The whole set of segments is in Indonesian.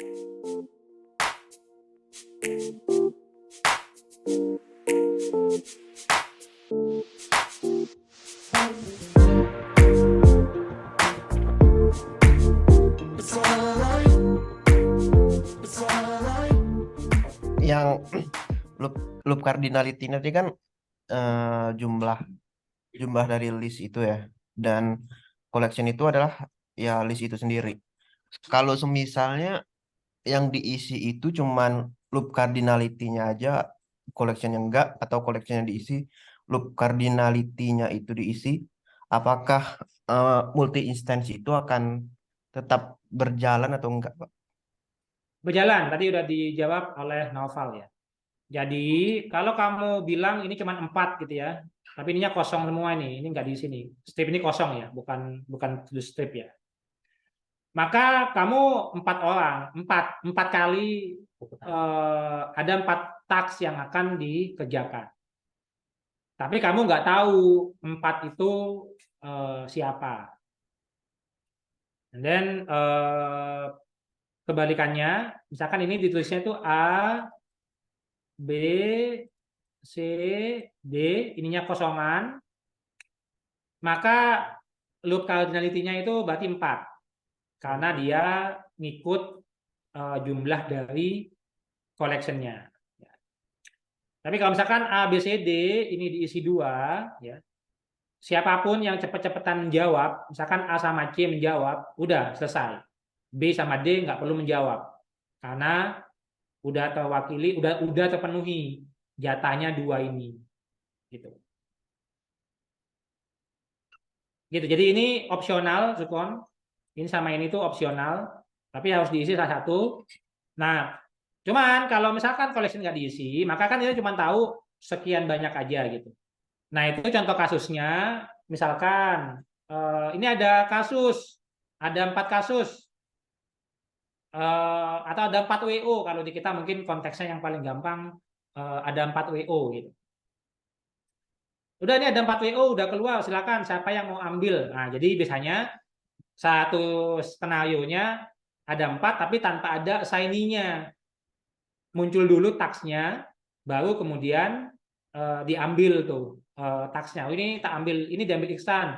Yang loop cardinality nanti kan jumlah dari list itu ya, dan collection itu adalah ya list itu sendiri. Kalau semisalnya yang diisi itu cuman loop cardinality-nya aja, collection yang enggak, atau collection yang diisi loop cardinality-nya itu diisi, apakah multi instance itu akan tetap berjalan atau enggak, Pak? Berjalan, tadi udah dijawab oleh Naufal ya. Jadi kalau kamu bilang ini cuma 4 gitu ya, tapi ininya kosong semua ini nggak di sini. Strip ini kosong ya, bukan bukan to strip ya. Maka kamu 4 orang, empat kali ada 4 task yang akan dikerjakan. Tapi kamu nggak tahu 4 itu siapa. And then kebalikannya, misalkan ini ditulisnya itu A, B, C, D, ininya kosongan, maka loop cardinality-nya itu berarti 4. Karena dia ngikut jumlah dari collection-nya. Ya. Tapi kalau misalkan A, B, C, D ini diisi 2, ya, siapapun yang cepet-cepetan menjawab, misalkan A sama C menjawab, udah selesai. B sama D nggak perlu menjawab. Karena udah terwakili, udah terpenuhi jatahnya 2 ini. Gitu. Gitu. Jadi ini opsional, Sukon. Ini sama ini tuh opsional, tapi harus diisi salah satu. Nah, cuman kalau misalkan collection nggak diisi, maka kan kita cuma tahu sekian banyak aja gitu. Nah, itu contoh kasusnya, misalkan ini ada kasus, ada 4 kasus, atau ada 4 WO, kalau di kita mungkin konteksnya yang paling gampang ada 4 WO gitu. Udah ini ada 4 WO, udah keluar, silakan siapa yang mau ambil. Nah, jadi biasanya satu skenario-nya ada 4 tapi tanpa ada assignee-nya. Muncul dulu task-nya, baru kemudian diambil tuh task-nya. Oh, ini tak ambil, ini diambil Iksan.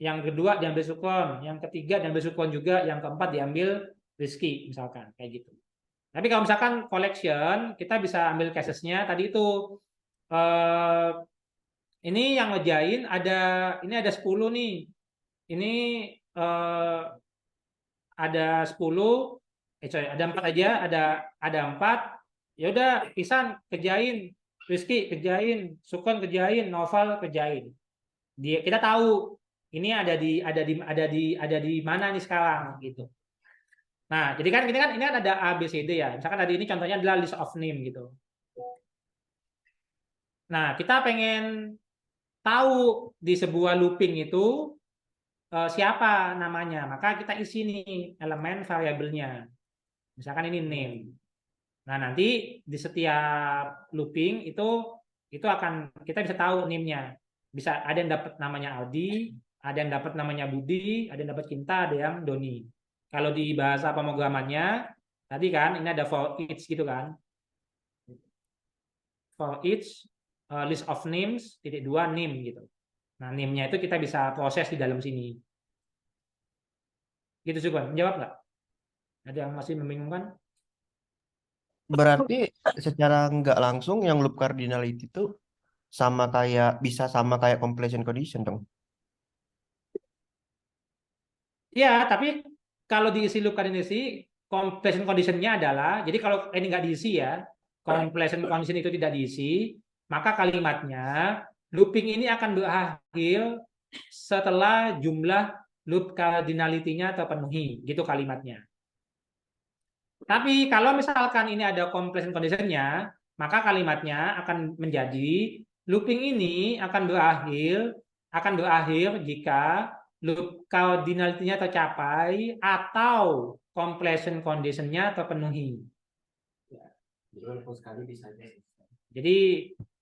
Yang kedua diambil Sukon, yang ketiga diambil Sukon juga, yang keempat diambil Rizky misalkan, kayak gitu. Tapi kalau misalkan collection, kita bisa ambil cases-nya tadi itu. Eh, ini yang ngejain ini ada 10 nih. Ini ada 10, sorry, ada 4 aja, ada 4. Ya udah, Pisan kerjain, Rizky kerjain, Sukon kerjain, Novel kerjain. Kita tahu ini ada di mana nih sekarang gitu. Nah, jadi kan ini kan ada A B C D ya. Misalkan tadi ini contohnya adalah list of name gitu. Nah, kita pengen tahu di sebuah looping itu siapa namanya, maka kita isi nih elemen variabelnya. Misalkan ini name. Nah, nanti di setiap looping itu akan kita bisa tahu name-nya. Bisa ada yang dapat namanya Aldi, ada yang dapat namanya Budi, ada yang dapat Cinta, ada yang Doni. Kalau di bahasa pemrogramannya tadi kan ini ada for each gitu kan. For each list of names titik 2 name gitu. Nah, name-nya itu kita bisa proses di dalam sini. Gitu juga. Menjawab nggak? Ada yang masih membingungkan? Berarti secara nggak langsung yang loop cardinality itu bisa sama kayak completion condition dong. Ya, tapi kalau diisi loop coordinasi, completion condition-nya adalah, jadi kalau ini nggak diisi ya, completion condition itu tidak diisi, maka kalimatnya looping ini akan berakhir setelah jumlah loop cardinality-nya terpenuhi, gitu kalimatnya. Tapi kalau misalkan ini ada completion condition-nya, maka kalimatnya akan menjadi looping ini akan berakhir jika loop cardinality-nya tercapai atau completion condition-nya terpenuhi. Jadi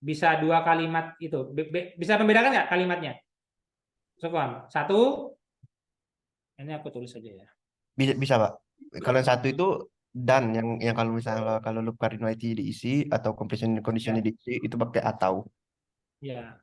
bisa 2 kalimat itu. Bisa membedakan nggak kalimatnya? Sokon. Satu, ini aku tulis saja ya. Bisa, bisa Pak. Kalau yang satu itu dan yang kalau misalnya kalau loop cardinality diisi atau completion conditionnya Ya, diisi itu pakai atau. ya.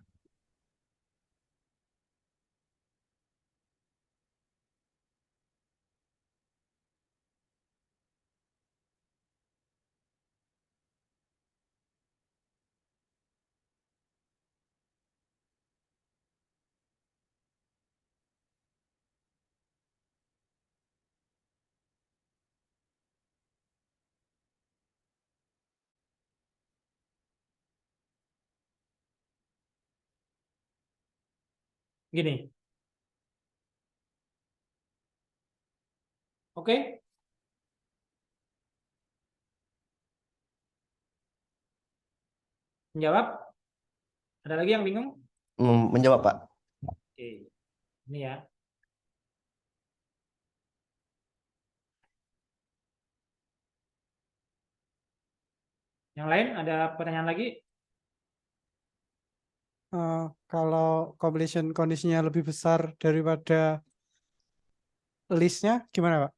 Gini, oke? Menjawab? Ada lagi yang bingung? Menjawab Pak. Oke, ini ya. Yang lain ada pertanyaan lagi? Kalau completion kondisinya lebih besar daripada listnya, gimana Pak?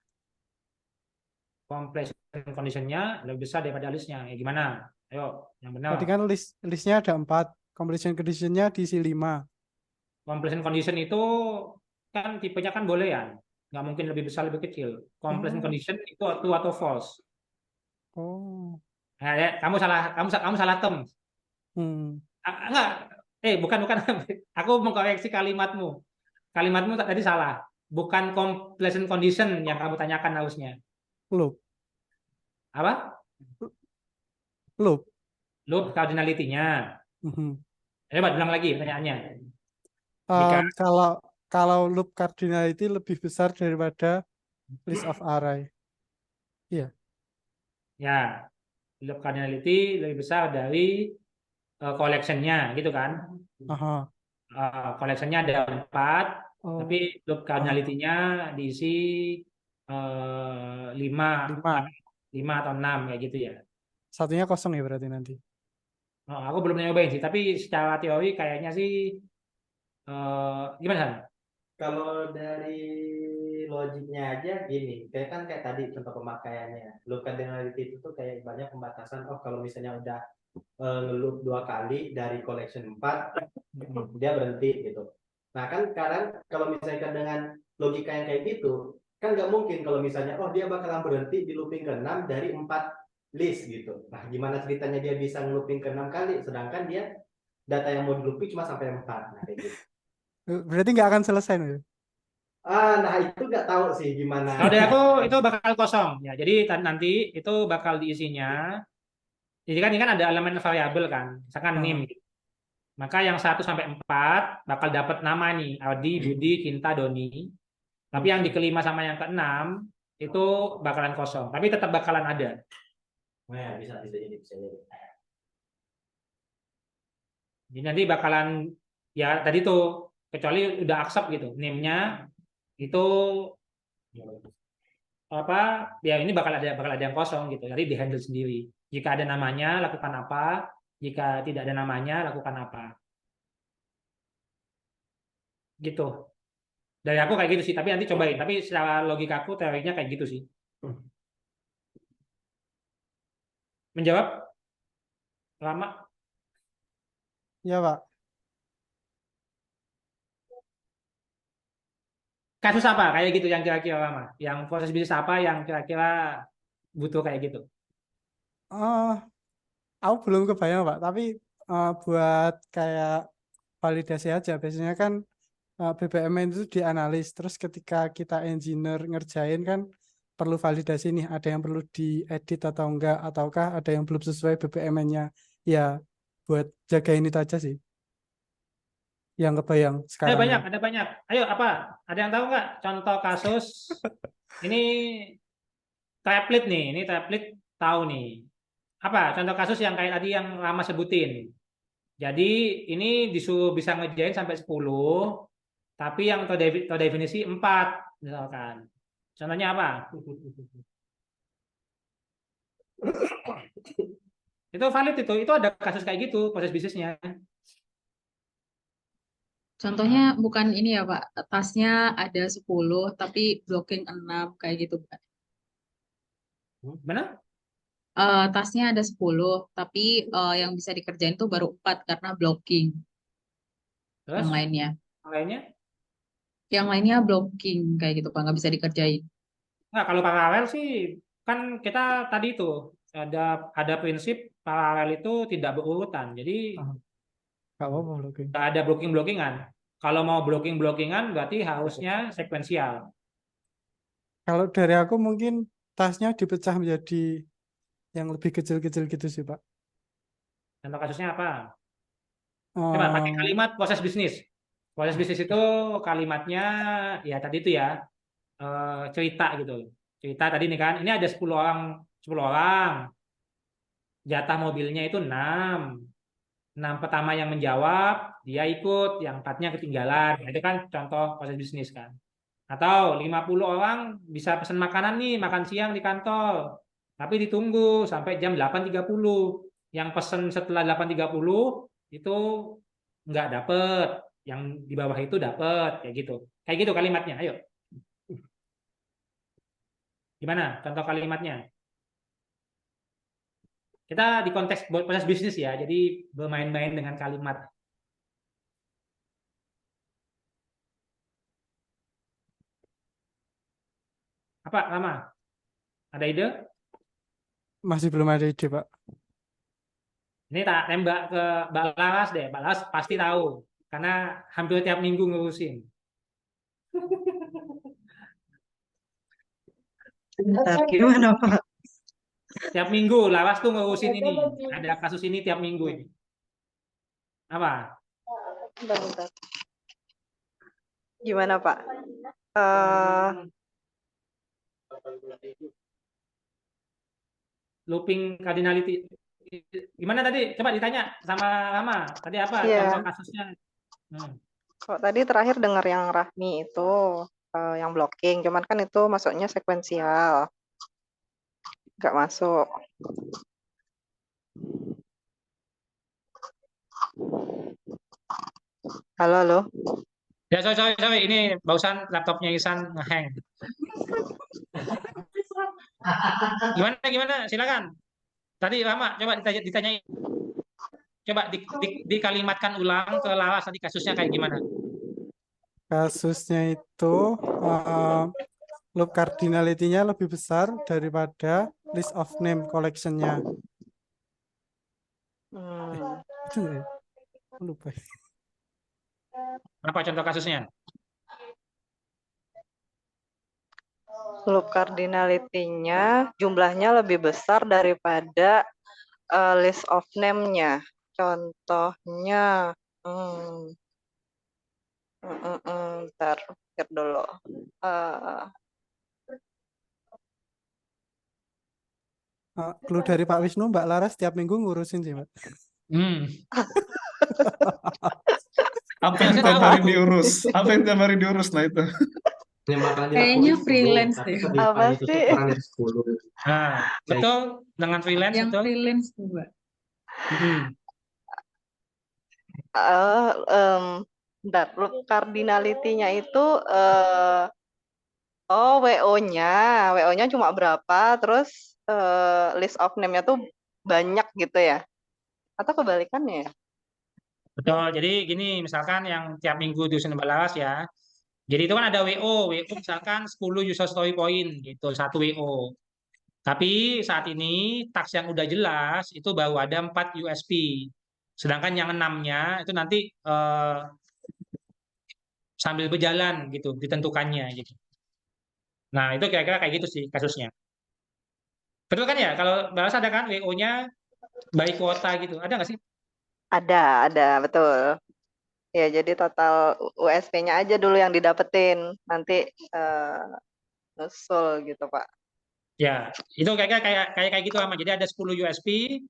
Completion conditionnya lebih besar daripada listnya. Ya gimana? Ayo, yang benar. Tadi kan listnya ada 4, completion conditionnya diisi 5. Completion condition itu kan tipenya kan boleh ya. Nggak mungkin lebih besar lebih kecil. Completion Oh, condition itu true atau false. oh, Nah, ya, kamu salah term. hmm, Enggak. Bukan bukan. Aku mengkoreksi kalimatmu. Kalimatmu tadi salah. Bukan completion condition yang kamu tanyakan harusnya. loop, Apa? loop. Loop cardinality-nya. Mhm. Coba ulang lagi pertanyaannya. Jika Kalau loop cardinality lebih besar daripada list of array. Iya. ya loop cardinality lebih besar dari collection-nya, gitu kan? Aha. Collection-nya ada 4, tapi Oh, loop aha. cardinality-nya diisi 5, 5. 5 atau 6 kayak gitu ya. Satunya kosong ya berarti nanti. Aku belum nyobain sih, tapi secara teori kayaknya sih gimana San? Kalau dari logiknya aja gini, kayak kan kayak tadi contoh pemakaiannya. Loop cardinality itu tuh kayak banyak pembatasan. Oh, kalau misalnya udah ngeloop 2 kali dari collection 4, dia berhenti gitu. Nah kan sekarang kalau misalnya dengan logika yang kayak gitu, kan nggak mungkin kalau misalnya oh dia bakalan berhenti di looping ke-6 dari 4 list gitu. Nah gimana ceritanya dia bisa ngelooping ke-6 kali, sedangkan dia data yang mau di looping cuma sampai 4. Nah kayak gitu. Berarti nggak akan selesai nih. Nah itu nggak tahu sih gimana. Kalau dari aku itu bakal kosong ya. Jadi nanti itu bakal diisinya. Jadi kan ini kan ada elemen variabel kan, misalkan nim. Ah, Maka yang 1 sampai 4 bakal dapat nama nih, Aldi, Budi, Kinta, Doni. Tapi yang di kelima sama yang keenam itu bakalan kosong. Tapi tetap bakalan ada. Nah, ya, bisa jadi bisa jadi. Jadi nanti bakalan ya tadi tuh kecuali udah accept gitu, name-nya itu apa ya ini bakal ada yang kosong gitu. Jadi di handle sendiri. Jika ada namanya lakukan apa, jika tidak ada namanya lakukan apa. Gitu. Dari aku kayak gitu sih, tapi nanti cobain. Tapi secara logika aku teorinya kayak gitu sih. Menjawab lama. ya Pak. Kasus apa kayak gitu yang kira-kira lama? Yang proses bisnis apa yang kira-kira butuh kayak gitu? Oh, aku belum kebayang Pak. Tapi buat kayak validasi aja. Biasanya kan BPMN itu dianalis. Terus ketika kita engineer ngerjain kan perlu validasi nih. Ada yang perlu diedit atau enggak. Ataukah ada yang belum sesuai BPMN-nya. Ya, buat jagain itu aja sih. Yang kebayang sekarang ini. Ada banyak. Ayo apa? Ada yang tahu nggak contoh kasus ini triplet nih, ini triplet tahu nih. Apa contoh kasus yang kayak tadi yang lama sebutin. Jadi ini disuruh bisa ngerjain sampai 10, tapi yang terdefinisi 4 misalkan. Contohnya apa? Itu valid itu ada kasus kayak gitu proses bisnisnya. Contohnya bukan ini ya Pak, tasnya ada 10 tapi blocking 6 kayak gitu Pak. Benar? Tasnya ada 10, tapi yang bisa dikerjain tuh baru 4 karena blocking. Terus Yang lainnya. yang lainnya? Yang lainnya blocking kayak gitu Pak, nggak bisa dikerjain. Nggak, kalau paralel sih kan kita tadi itu ada prinsip paralel itu tidak berurutan. Jadi Ah, nggak apa-apa blocking. nggak ada blocking-blockingan. Kalau mau blocking-blockingan berarti harusnya sekuensial. Kalau dari aku mungkin tasnya dipecah menjadi yang lebih kecil-kecil gitu sih, Pak. Contoh kasusnya apa? Coba pakai Eh, kalimat proses bisnis. Proses bisnis itu kalimatnya ya tadi itu ya cerita gitu. Cerita tadi nih kan, ini ada 10 orang, 10 orang. Jatah mobilnya itu 6. 6 pertama yang menjawab, dia ikut, yang empatnya ketinggalan. Nah, itu kan contoh proses bisnis kan. Atau 50 orang bisa pesan makanan nih, makan siang di kantor. Tapi ditunggu sampai jam 8.30. Yang pesan setelah 8.30 itu nggak dapet. Yang di bawah itu dapet. Kayak gitu. Kayak gitu kalimatnya. Ayo. Gimana contoh kalimatnya? Kita di konteks proses bisnis ya, jadi bermain-main dengan kalimat. Apa, Rama? Ada ide? masih belum ada ide, Pak. Ini tak tembak ke Mbak Laras deh. Mbak Laras pasti tahu. Karena hampir tiap minggu ngurusin. Bentar, gimana Pak? Tiap minggu Laras tuh ngurusin ini. Ada kasus ini tiap minggu ini. Apa? Bentar, bentar. Gimana Pak? Eh, Looping cardinality. Gimana tadi? Coba ditanya sama Rama. Tadi apa contoh Iya, kasusnya? kok tadi terakhir dengar yang Rahmi itu yang blocking, cuman kan itu masuknya sekuensial, nggak masuk. Halo, halo. Ya, sorry. Ini barusan laptopnya Isan ngehang. Gimana? Silakan. Tadi Rama, coba ditanyain. Coba dikalimatkan ulang ke Laras tadi kasusnya kayak gimana? Kasusnya itu eh, loop cardinality-nya lebih besar daripada list of name collection-nya. Hmm, Itu nggak ya? Aku lupa. Apa contoh kasusnya? loop cardinality-nya jumlahnya lebih besar daripada list of name-nya. Contohnya, bentar, pikir dulu. Eh, Clue dari Pak Wisnu, Mbak Laras tiap minggu ngurusin sih, Mbak. Hmm. Apa Yang yang saya tiap tahu hari aku. diurus? Apa yang tiap hari diurus? Nah itu. Yang bakalan Kayaknya dilakuin 10, freelance tapi deh. kedepannya apa itu sih? kurang dari 10. Nah, betul dengan freelance Yang betul. freelance tuh Mbak. Hmm. Bentar, loop cardinality-nya itu WO-nya cuma berapa, terus list of name-nya tuh banyak gitu ya? Atau kebalikannya ya? Betul. Jadi gini, misalkan yang tiap minggu diusin Mbak Laras ya. Jadi itu kan ada WO misalkan 10 user story point gitu, satu WO. Tapi saat ini task yang udah jelas itu baru ada 4 USP. Sedangkan yang enamnya itu nanti sambil berjalan gitu ditentukannya gitu. Nah, itu kira-kira kayak gitu sih kasusnya. Betul kan ya? Kalau Mbak Laras ada kan WO-nya by kuota gitu. Ada nggak sih? Ada, betul. Ya, jadi total USP-nya aja dulu yang didapetin. Nanti nyusul gitu, Pak. Ya, itu kayak gitu sama. Jadi ada 10 USP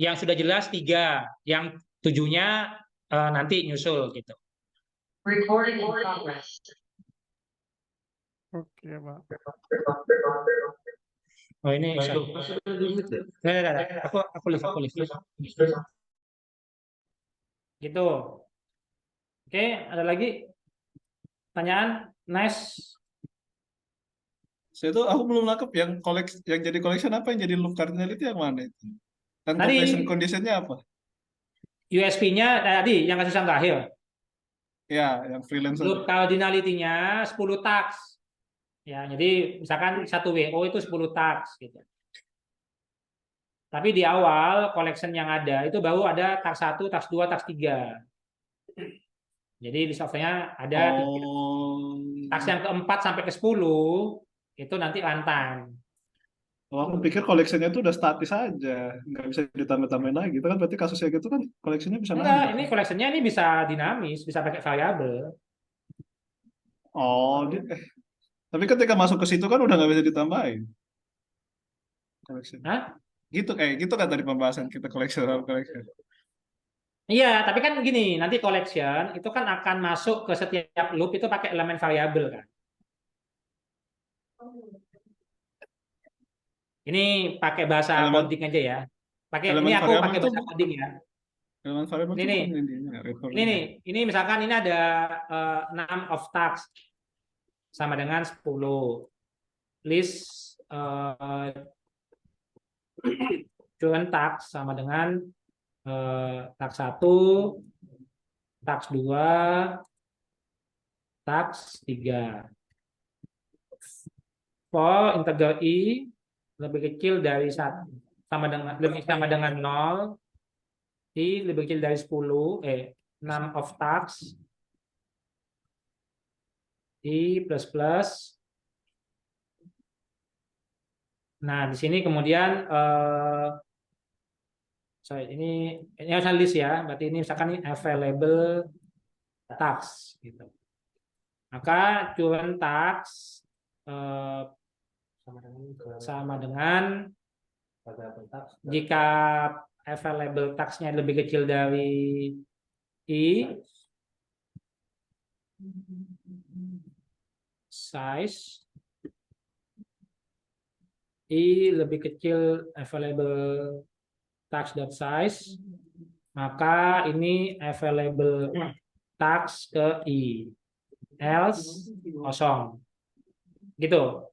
yang sudah jelas 3, yang 7-nya nanti nyusul gitu. Recording in progress. Oke, Pak. Oh ini sorry. Nggak. Aku lift. Gitu. Oke, ada lagi pertanyaan? Nice. Saya itu aku belum nangkep yang yang jadi collection apa, yang jadi loop cardinality yang mana itu? Dan Tadi completion conditionnya apa? USP-nya tadi yang kasus yang terakhir. Ya, yang freelance Loop aja. cardinality-nya 10 tax. Ya, jadi misalkan satu WO itu 10 tax gitu. Tapi di awal collection yang ada itu baru ada tax 1, tax 2, tax 3. Jadi di software-nya ada 3. Oh, Tax yang keempat sampai ke 10 itu nanti runtime. oh, aku pikir collectionnya itu udah statis aja, nggak bisa ditambah-tambahin lagi. Itu kan berarti kasusnya gitu kan, collectionnya bisa Enggak, nambah ini kan? collection-nya ini bisa dinamis, bisa pakai variabel. Oh, tapi ketika masuk ke situ kan udah nggak bisa ditambahin collection. Hah? Gitu kayak gitu kan tadi pembahasan kita collection. Iya, tapi kan gini, nanti collection itu kan akan masuk ke setiap loop itu pakai elemen variabel kan. Ini pakai bahasa Elemen coding aja ya. Pakai ini elemen aku variabel pakai itu bahasa coding ya. elemen variabel Ini itu nih, bukan intinya ini return-nya. nih, ini misalkan ini ada 6 of tax sama dengan 10. List current tax sama dengan tax 1, tax 2, tax 3. For integer i lebih kecil dari 1 sama dengan 0, i lebih kecil dari 10, 6 of tax i plus plus. Nah, di sini kemudian ini harus list ya. Berarti ini misalkan ini available tax gitu. Maka current tax sama dengan jika available tax-nya lebih kecil dari i, size i lebih kecil available tax.size, maka ini available tax ke i, else kosong gitu.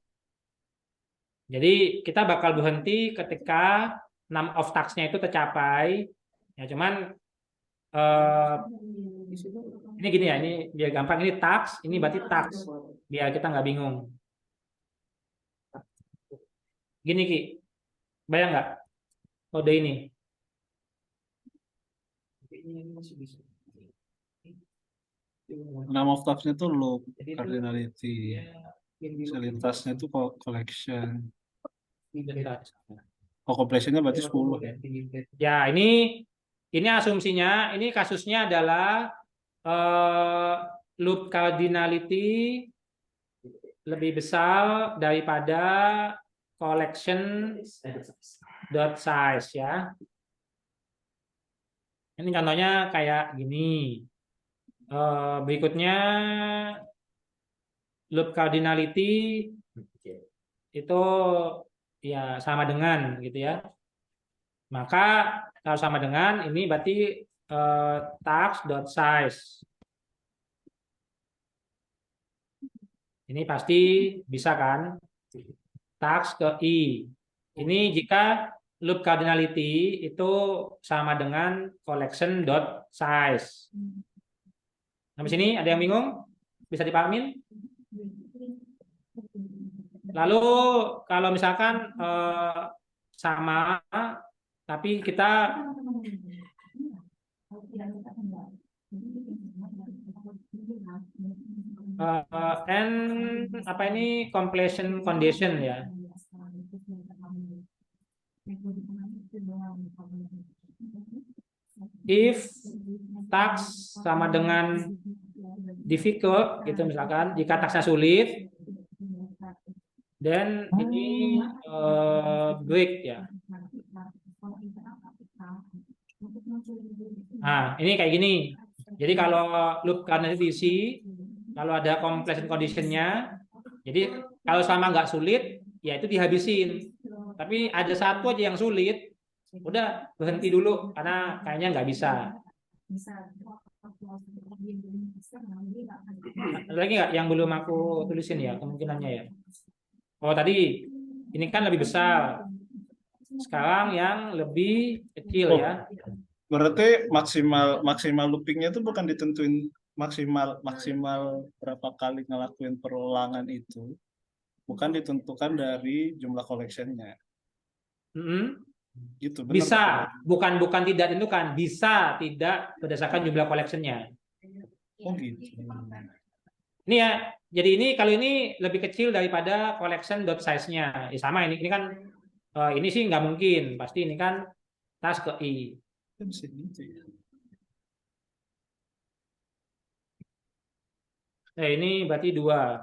Jadi kita bakal berhenti ketika 6 of tax-nya itu tercapai. Ya cuman ini gini ya, ini biar gampang, ini tax, ini berarti tax, biar kita nggak bingung. Gini Ki, bayang nggak kode ini? Nama of tax-nya tuh loop cardinality. Selintasnya tuh collection. Oh, completion-nya berarti 10. Ya, ini asumsinya, ini kasusnya adalah loop cardinality lebih besar daripada collection dot size ya. Ini contohnya kayak gini. Berikutnya loop cardinality itu ya sama dengan gitu ya. Maka kalau sama dengan ini berarti tax dot size. Ini pasti bisa kan? Tax ke i. Ini jika loop cardinality itu sama dengan collection dot size. Sampai sini ada yang bingung? Bisa dipahamin? Lalu kalau misalkan sama tapi kita apa ini completion condition ya. If tax sama dengan difficult gitu misalkan, jika taxnya sulit, dan ini break ya. Nah, ini kayak gini. Jadi kalau loop karena diisi, kalau ada completion conditionnya, jadi kalau sama nggak sulit, ya itu dihabisin. Tapi ada satu aja yang sulit, udah berhenti dulu karena kayaknya nggak bisa. Ada lagi nggak yang belum aku tulisin ya kemungkinannya ya? Oh, tadi ini kan lebih besar. Sekarang yang lebih kecil Oh, ya. berarti maksimal loopingnya itu bukan ditentuin maksimal berapa kali ngelakuin perulangan itu, bukan ditentukan dari jumlah collectionnya. Mm-mm. Gitu, benar Bisa, tak? bukan tidak tentukan, bisa tidak berdasarkan jumlah collection-nya. Oh gitu. Ini ya, jadi ini kalau ini lebih kecil daripada collection dot size-nya. Ya sama ini kan ini sih nggak mungkin, pasti ini kan tas ke i. Kan bisa gitu ya. Ini berarti 2.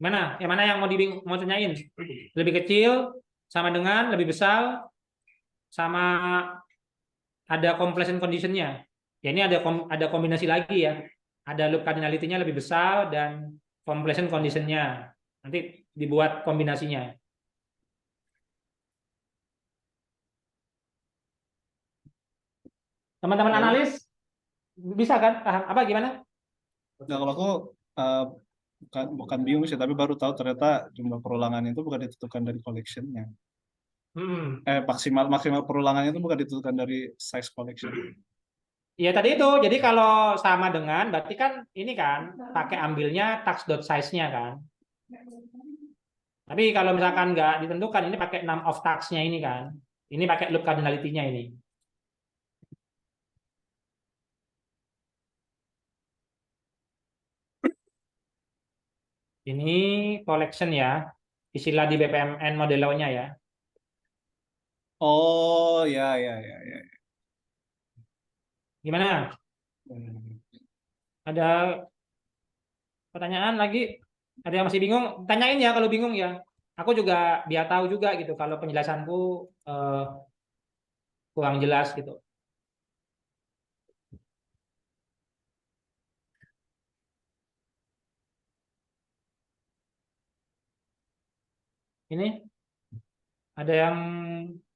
Mana? Yang mana yang mau tanyain? Lebih kecil sama dengan lebih besar sama ada completion condition-nya. Ya ini ada kombinasi lagi ya. Ada loop cardinality-nya lebih besar dan completion condition-nya. Nanti dibuat kombinasinya. Teman-teman Ya, analis bisa kan paham apa gimana? nah, kalau aku eh, bukan bingung sih, tapi baru tahu ternyata jumlah perulangan itu bukan ditentukan dari collectionnya. Hmm. Maksimal maksimal perulangannya itu bukan ditentukan dari size collection. Ya tadi itu, jadi kalau sama dengan berarti kan ini kan pakai ambilnya tax dot size-nya kan. Tapi kalau misalkan nggak ditentukan, ini pakai num of tax-nya ini kan. Ini pakai loop cardinality-nya ini. Ini collection ya, istilah di BPMN model law-nya ya. Oh ya ya ya ya. Gimana? Ada pertanyaan lagi? Ada yang masih bingung? Tanyain ya kalau bingung ya. Aku juga biar tahu juga gitu kalau penjelasanku eh, kurang jelas gitu. Ini ada yang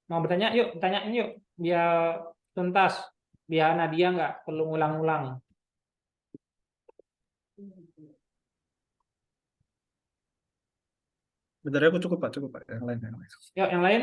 mau bertanya? Yuk, tanyain yuk. Biar tuntas. Biar Nadia nggak perlu ngulang-ngulang. Bentar ya, aku cukup Pak, yang lain. Yuk, yang lain.